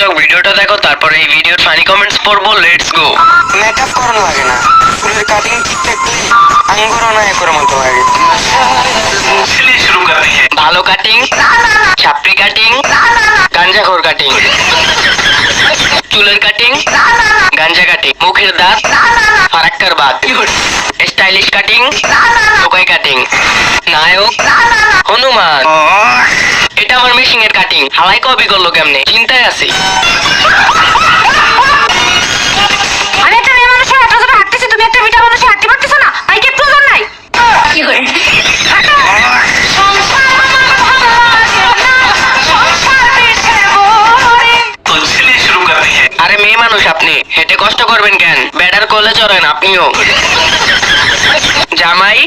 দর্শক ভিডিওটা দেখো, তারপরে এই ভিডিওর ফানি কমেন্টস পড়বো। Let's go. মেকআপ করানো লাগে না, চুলের কাটিং ঠিক থাকলে আঙ্গুরও না একর মতো লাগে। ভালো কাটিং, ছাপড়ি কাটিং, গাঞ্জাখোর কাটিং, চুলের কাটিং, গাঞ্জা কাটিং, মুখের দাঁত, ফারাক্কার বাদ, স্টাইলিশ কাটিং, টোকাই কাটিং, নায়ক, হনুমান। এটা আমার মেশিং এর কাটিং। হালাই কপি করলো কেমনে? চিন্তায় আছি। মানে একটা মেয়ে মানুষের এত জোরে হাঁটতেছে, তুমি একটা বিটা মানুষের হাঁটতে পারতেছো না? বাইকে প্রয়োজন নাই। কি করে হাঁটো? আরে মেয়ে মানুষ আপনি, হেঁটে কষ্ট করবেন কেন? ব্যাটার কোলে চড়েন আপনিও। জামাই,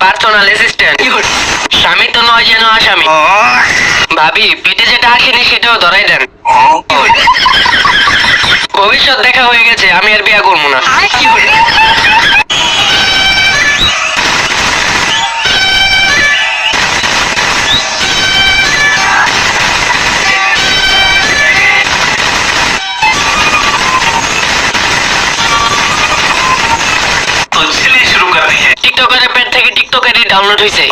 পার্সোনাল অ্যাসিস্ট্যান্ট, স্বামী তো নয় যেন আসামি। ভাবি, পেটে যেটা আসেনি সেটাও ধরাই দেন। ভবিষ্যৎ দেখা হয়ে গেছে, আমি আর বিয়া করবো না। টিকটকের পেট থেকে টিকটকেরই ডাউনলোড হয়েছে।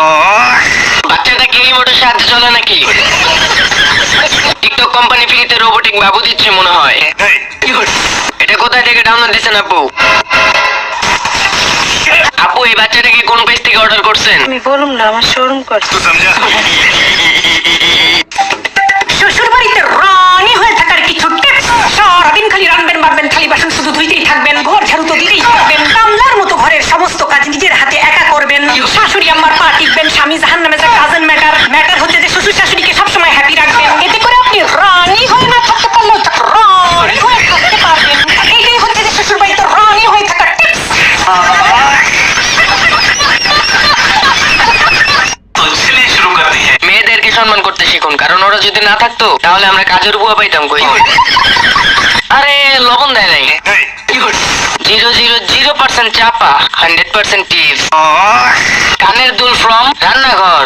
বাচ্চাটা কি রিমোটের সাহায্যে চলে নাকি? টিকটক কোম্পানি ফ্রিতে রোবোটিক বাবু দিচ্ছে মনে হয়। এটা কোথায় থেকে ডাউনলোড দিচ্ছেন আপু? আপু, এই বাচ্চাটাকে কোন পেজ থেকে অর্ডার করছেন? আমি বলুম না, আমার শোরুম করছে। শ্বশুর বাড়িতে রানী হয়ে থাকার কিছু টিপস। সারাদিন খালি রান্নাবেন, মারবেন, খালি বাসন শুধু ধুইতেই থাকবেন, ঘর ঝাড়ু তো দিতেই থাকবেন, কামলার মতো ঘরের সমস্ত কাজ নিজের হাতে একা করবেন। শাশুড়ি আম্মার পা টিকবেন, স্বামী জাহান্নামে যা কাজের ম্যাটার হচ্ছে যে শ্বশুর শাশুড়িকে সবসময় হ্যাপি রাখবেন। এতে করে আপনি রানী হয়ে না থাকতে পারলেও রানী হয়ে থাকতে পারবেন। এইটাই হচ্ছে যে শ্বশুর বাড়িতে রানী হয়ে থাকার টিপস। মেয়েদেরকে সম্মান করতে শিখুন, কারণ ওরা যদি না থাকতো তাহলে আমরা কাজের বুয়া পাইতাম কই। আরে লবণ দেয় নাই। 000% চাপা, 100% টিপস। কানের দুল ফ্রম রান্নাঘর।